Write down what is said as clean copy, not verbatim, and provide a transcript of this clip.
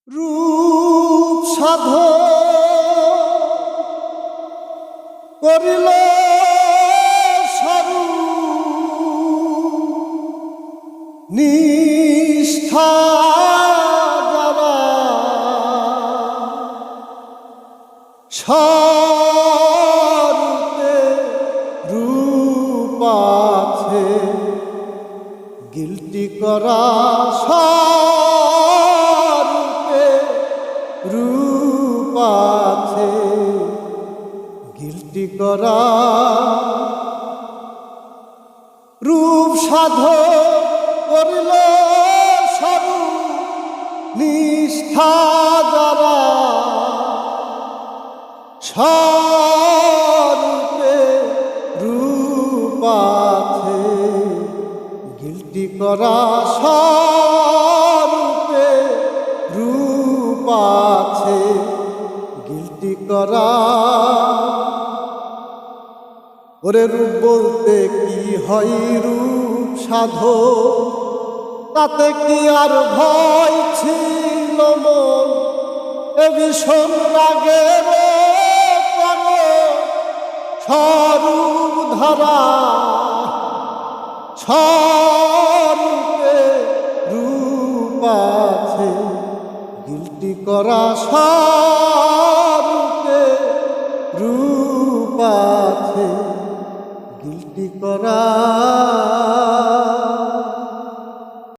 রূপ সাধন করিল নিষ্ঠা যারা স্বরূপে রূপ আছে গিলটি করা স্বরূপে রূপ আছে গিলটি করা রূপ সাধন করিল স্বরূপ নিষ্ঠা যারা স্বরূপে রূপ আছে গিলটি করা স্বরূপে রূপ আছে গিলটি করা। ওরে রূপ বলতে কি হয় রূপ সাধো তাতে কি আর ভয় ছিল মন এ ভীষণ রাগের স্বরূপ ধরা স্বরূপে রূপ আছে গিলটি করা স্বরূপে রূপ আছে গিলটি করা।